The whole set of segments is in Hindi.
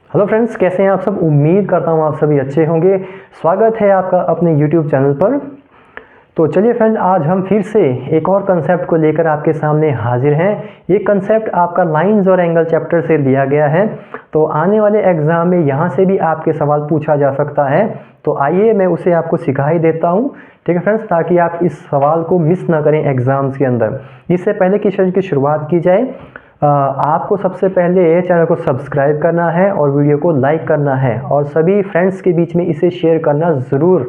हेलो फ्रेंड्स, कैसे हैं आप सब। उम्मीद करता हूँ आप सभी अच्छे होंगे। स्वागत है आपका अपने यूट्यूब चैनल पर। तो चलिए फ्रेंड, आज हम फिर से एक और कंसेप्ट को लेकर आपके सामने हाजिर हैं। ये कंसेप्ट आपका लाइंस और एंगल चैप्टर से लिया गया है। तो आने वाले एग्जाम में यहाँ से भी आपके सवाल पूछा जा सकता है। तो आइए मैं उसे आपको सिखा ही देता हूँ, ठीक है फ्रेंड्स, ताकि आप इस सवाल को मिस ना करें एग्जाम्स के अंदर। इससे पहले कि सेशन की शुरुआत की जाए, आपको सबसे पहले चैनल को सब्सक्राइब करना है और वीडियो को लाइक करना है और सभी फ्रेंड्स के बीच में इसे शेयर करना ज़रूर,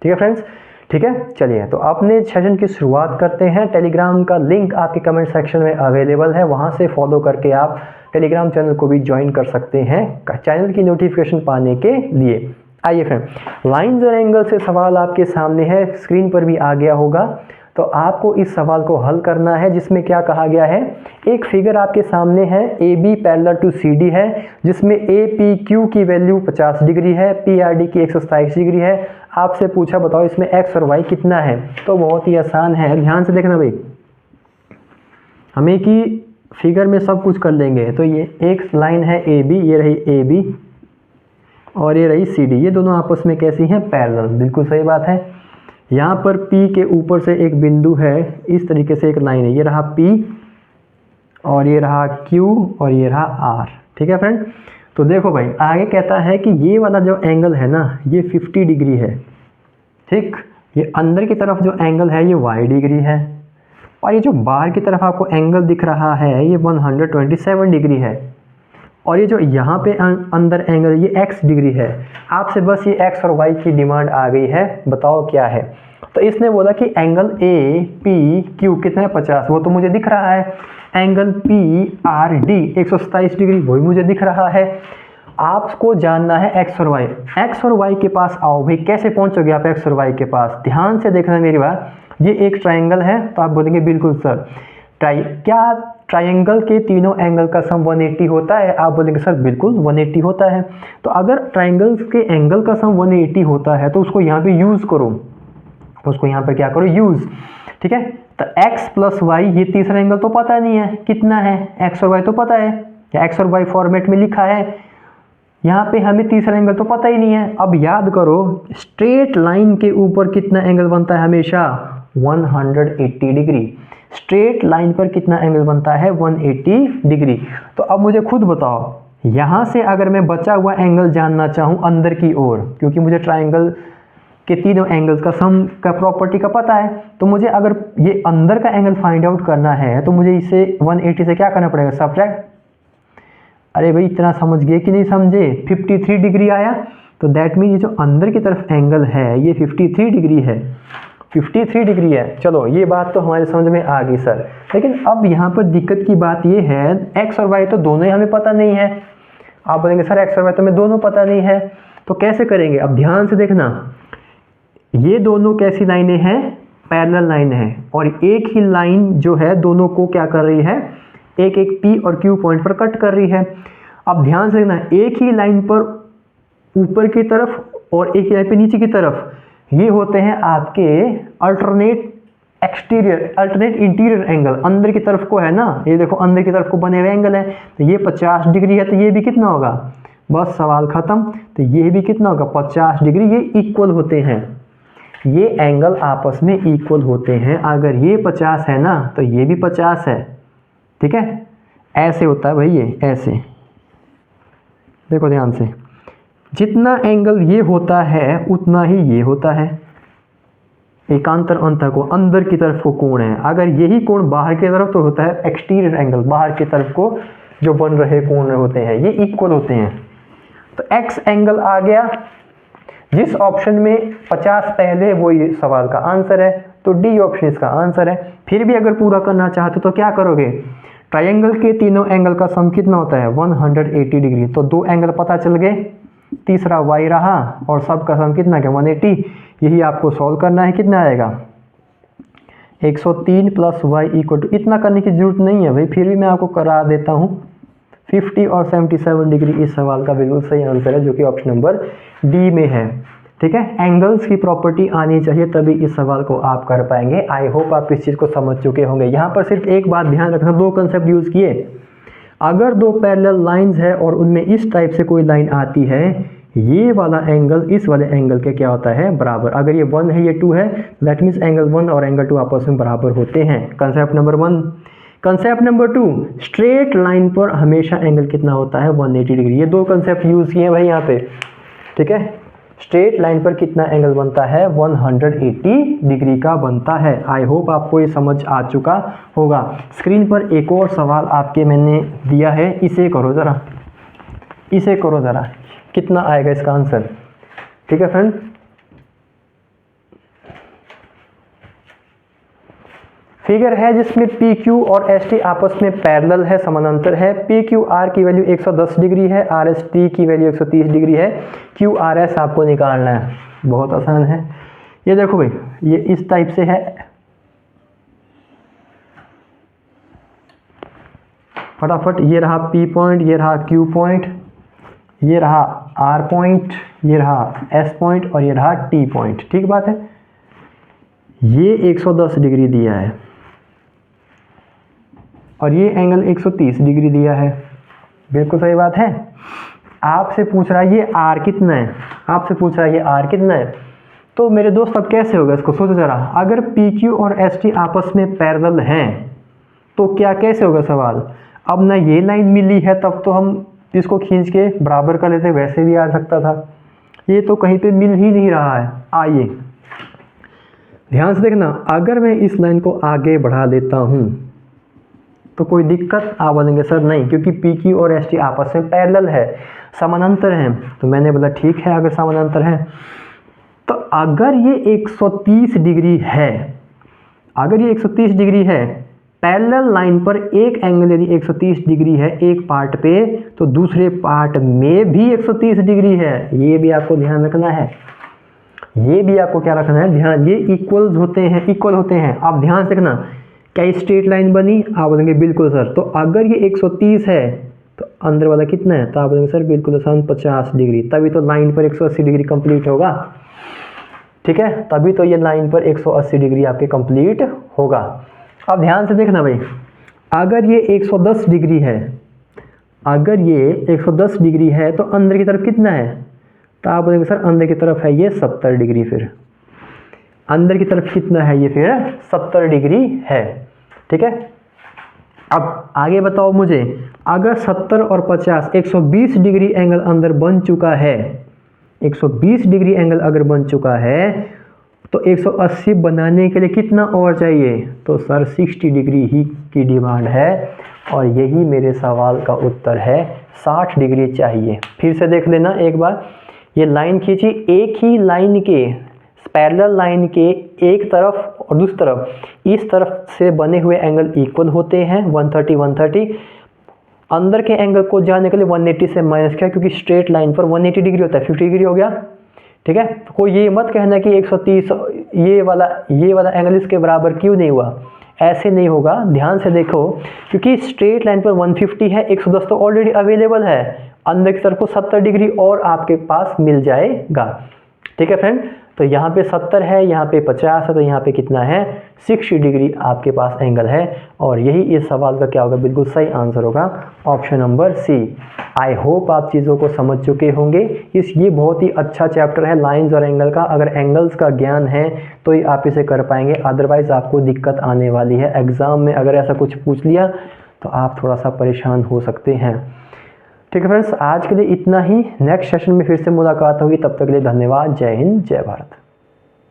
ठीक है फ्रेंड्स। ठीक है, चलिए तो अपने सेशन की शुरुआत करते हैं। टेलीग्राम का लिंक आपके कमेंट सेक्शन में अवेलेबल है, वहां से फॉलो करके आप टेलीग्राम चैनल को भी ज्वाइन कर सकते हैं चैनल की नोटिफिकेशन पाने के लिए। आइए फ्रेंड, लाइंस और एंगल से सवाल आपके सामने है, स्क्रीन पर भी आ गया होगा। तो आपको इस सवाल को हल करना है, जिसमें क्या कहा गया है। एक फिगर आपके सामने है, A B parallel to C D है, जिसमें ए पी क्यू की वैल्यू 50 डिग्री है, पी आर डी की 127 डिग्री है। आपसे पूछा बताओ इसमें एक्स और वाई कितना है। तो बहुत ही आसान है, ध्यान से देखना भाई। हमें की फिगर में सब कुछ कर लेंगे। तो ये एक लाइन है ए बी, ये रही ए बी और ये रही सी डी। ये दोनों आपस में कैसी हैं, पैरेलल। बिल्कुल सही बात है। यहाँ पर P के ऊपर से एक बिंदु है, इस तरीके से एक लाइन है। ये रहा P और ये रहा Q और ये रहा R, ठीक है फ्रेंड। तो देखो भाई, आगे कहता है कि ये वाला जो एंगल है ना, ये 50 डिग्री है, ठीक। ये अंदर की तरफ जो एंगल है ये y डिग्री है और ये जो बाहर की तरफ आपको एंगल दिख रहा है ये 127 डिग्री है। और ये जो यहाँ पे अंदर एंगल ये x डिग्री है। आपसे बस ये x और y की डिमांड आ गई है, बताओ क्या है। तो इसने बोला कि एंगल ए पी क्यू कितना है, 50, वो तो मुझे दिख रहा है। Angle P R D 127 degree, वही मुझे दिख रहा है। आपको जानना है x और y। x और y के पास आओ भाई। कैसे पहुंचोगे आप x और y के पास, ध्यान से देखना मेरी बात। ये एक ट्राइंगल है, तो आप बोलेंगे बिल्कुल सर क्या ट्रायंगल के तीनों एंगल का सम 180 होता है। आप बोलेंगे सर बिल्कुल 180 होता है। तो अगर ट्रायंगल्स के एंगल का सम 180 होता है तो उसको यहाँ पे यूज करो। तो उसको यहाँ पे क्या करो, यूज, ठीक है। तो x प्लस वाई, ये तीसरा एंगल तो पता नहीं है कितना है, x और y तो पता है, या x और y फॉर्मेट में लिखा है। यहाँ पे हमें तीसरा एंगल तो पता ही नहीं है। अब याद करो, स्ट्रेट लाइन के ऊपर कितना एंगल बनता है हमेशा, 180 डिग्री। स्ट्रेट लाइन पर कितना एंगल बनता है, 180 डिग्री। तो अब मुझे खुद बताओ, यहाँ से अगर मैं बचा हुआ एंगल जानना चाहूँ अंदर की ओर, क्योंकि मुझे ट्रायंगल के तीनों एंगल्स का सम का प्रॉपर्टी का पता है, तो मुझे अगर ये अंदर का एंगल फाइंड आउट करना है तो मुझे इसे 180 से क्या करना पड़ेगा, सब्ट्रैक्ट। अरे भाई इतना समझ गए कि नहीं समझे, 53 डिग्री आया। तो दैट मीन ये जो अंदर की तरफ एंगल है ये 53 डिग्री है, 53 डिग्री है। चलो ये बात तो हमारे समझ में आ गई सर। लेकिन अब यहाँ पर दिक्कत की बात ये है, x और y तो दोनों ही हमें पता नहीं है। आप बोलेंगे सर x और y तो हमें दोनों पता नहीं है, तो कैसे करेंगे। अब ध्यान से देखना, ये दोनों कैसी लाइनें हैं, पैरेलल लाइन है। और एक ही लाइन जो है दोनों को क्या कर रही है, एक एक P और Q पॉइंट पर कट कर रही है। अब ध्यान से देखना, एक ही लाइन पर ऊपर की तरफ और एक ही लाइन पर नीचे की तरफ, ये होते हैं आपके अल्टरनेट इंटीरियर एंगल। अंदर की तरफ को है ना, ये देखो अंदर की तरफ को बने हुए एंगल है। तो ये 50 डिग्री है, तो ये भी कितना होगा, बस सवाल खत्म। तो ये भी कितना होगा, 50 डिग्री। ये इक्वल होते हैं, ये एंगल आपस में इक्वल होते हैं। अगर ये 50 है ना तो ये भी 50 है, ठीक है। ऐसे होता है भाई, ये ऐसे देखो ध्यान से, जितना एंगल ये होता है उतना ही ये होता है। एकांतर अंतर को अंदर की तरफ को कोण है। अगर यही कोण बाहर की तरफ तो होता है एक्सटीरियर एंगल, बाहर की तरफ को जो बन रहे कोण होते हैं ये इक्वल होते हैं। तो x एंगल आ गया, जिस ऑप्शन में 50 पहले वो ये सवाल का आंसर है, तो डी ऑप्शन इसका आंसर है। फिर भी अगर पूरा करना चाहते तो क्या करोगे, ट्रायंगल के तीनों एंगल का सम कितना होता है, 180 डिग्री। तो दो एंगल पता चल गए, तीसरा y रहा और सब का सम कितना क्या, 180। यही आपको सॉल्व करना है, कितना आएगा 103 प्लस y इक्वल टू, इतना करने की जरूरत नहीं है भाई, फिर भी मैं आपको करा देता हूँ। 50 और 77 डिग्री इस सवाल का बिल्कुल सही आंसर है, जो कि ऑप्शन नंबर डी में है, ठीक है। एंगल्स की प्रॉपर्टी आनी चाहिए तभी इस सवाल को आप कर पाएंगे। आई होप आप इस चीज़ को समझ चुके होंगे। यहाँ पर सिर्फ एक बात ध्यान रखना, दो कंसेप्ट यूज़ किए, अगर दो पैरेलल लाइंस है और उनमें इस टाइप से कोई लाइन आती है, ये वाला एंगल इस वाले एंगल के क्या होता है, बराबर। अगर ये 1 है ये 2 है, दैट मीन्स एंगल 1 और एंगल 2 आपस में बराबर होते हैं। Concept number 1। Concept number 2, straight line पर हमेशा एंगल कितना होता है, 180 डिग्री। ये दो कंसेप्ट यूज किए हैं भाई यहाँ पे, ठीक है। स्ट्रेट लाइन पर कितना एंगल बनता है, 180 डिग्री का बनता है। आई होप आपको ये समझ आ चुका होगा। स्क्रीन पर एक और सवाल आपके मैंने दिया है, इसे करो ज़रा, इसे करो ज़रा, कितना आएगा इसका आंसर, ठीक है फ्रेंड। फिगर है जिसमें पी क्यू और एस टी आपस में पैरेलल है, समानांतर है। पी क्यू आर की वैल्यू 110 डिग्री है, आर एस टी की वैल्यू 130 डिग्री है। क्यू आर एस आपको निकालना है, बहुत आसान है। ये देखो भाई, ये इस टाइप से है, फटाफट। ये रहा पी पॉइंट, ये रहा क्यू पॉइंट, ये रहा आर पॉइंट, ये रहा एस पॉइंट और ये रहा टी पॉइंट, ठीक बात है। ये 110 डिग्री दिया है और ये एंगल 130 डिग्री दिया है, बिल्कुल सही बात है। आपसे पूछ रहा है ये आर कितना है, आपसे पूछ रहा है ये आर कितना है। तो मेरे दोस्त अब कैसे होगा इसको सोचो ज़रा। अगर पी क्यू और एस टी आपस में पैरेलल हैं तो क्या कैसे होगा सवाल। अब ना ये लाइन मिली है तब तो हम इसको खींच के बराबर कर लेते, वैसे भी आ सकता था। ये तो कहीं पे मिल ही नहीं रहा है। आइए ध्यान से देखना, अगर मैं इस लाइन को आगे बढ़ा देता हूँ तो कोई दिक्कत आप बोलेंगे सर नहीं, क्योंकि पी क्यू और एस टी आपस में पैरेलल है, समानांतर हैं। तो मैंने बोला ठीक है, अगर समानांतर है तो अगर ये 130 डिग्री है, अगर ये 130 डिग्री है, पैरेलल लाइन पर एक एंगल यदि 130 डिग्री है एक पार्ट पे, तो दूसरे पार्ट में भी 130 डिग्री है। ये भी आपको ध्यान रखना है, ये भी आपको क्या रखना है, ध्यान। ये इक्वल्स होते हैं, इक्वल होते हैं। आप ध्यान से देखना, क्या ये स्ट्रेट लाइन बनी, आप बोलेंगे बिल्कुल सर। तो अगर ये 130 है तो अंदर वाला कितना है, तो आप बोलेंगे सर बिल्कुल आसान 50 डिग्री, तभी तो लाइन पर 180 डिग्री कंप्लीट होगा, ठीक है। तभी तो ये लाइन पर 180 डिग्री आपके कंप्लीट होगा। अब ध्यान से देखना भाई, अगर ये 110 डिग्री है, अगर ये 110 डिग्री है तो अंदर की तरफ कितना है, तो आप बोलेंगे सर अंदर की तरफ है ये 70 डिग्री। फिर अंदर की तरफ कितना है ये, फिर 70 डिग्री है, ठीक है। अब आगे बताओ मुझे, अगर 70 और 50 120 डिग्री एंगल अंदर बन चुका है, 120 डिग्री एंगल अगर बन चुका है तो 180 बनाने के लिए कितना और चाहिए, तो सर 60 डिग्री ही की डिमांड है और यही मेरे सवाल का उत्तर है, 60 डिग्री चाहिए। फिर से देख लेना एक बार, ये लाइन खींची, एक ही लाइन के पैरेलल लाइन के एक तरफ और दूसरी तरफ इस तरफ से बने हुए एंगल इक्वल होते हैं, 130 130। अंदर के एंगल को जाने के लिए 180 से माइनस किया, क्योंकि स्ट्रेट लाइन पर 180 डिग्री होता है, 50 डिग्री हो गया, ठीक है। तो कोई ये मत कहना कि 130 ये वाला एंगल इसके बराबर क्यों नहीं हुआ, ऐसे नहीं होगा। ध्यान से देखो, क्योंकि स्ट्रेट लाइन पर 150 है, 110 तो ऑलरेडी अवेलेबल है, अंदर की तरफ को 70 डिग्री और आपके पास मिल जाएगा, ठीक है फ्रेंड। तो यहाँ पे 70 है, यहाँ पे 50 है, तो यहाँ पे कितना है, 60 डिग्री आपके पास एंगल है। और यही इस सवाल का क्या होगा, बिल्कुल सही आंसर होगा option number C. I hope आप चीज़ों को समझ चुके होंगे। ये बहुत ही अच्छा चैप्टर है लाइंस और एंगल का। अगर एंगल्स का ज्ञान है तो ही आप इसे कर पाएंगे, अदरवाइज आपको दिक्कत आने वाली है एग्ज़ाम में। अगर ऐसा कुछ पूछ लिया तो आप थोड़ा सा परेशान हो सकते हैं, ठीक है फ्रेंड्स। आज के लिए इतना ही, नेक्स्ट सेशन में फिर से मुलाकात होगी, तब तक के लिए धन्यवाद। जय हिंद, जय भारत।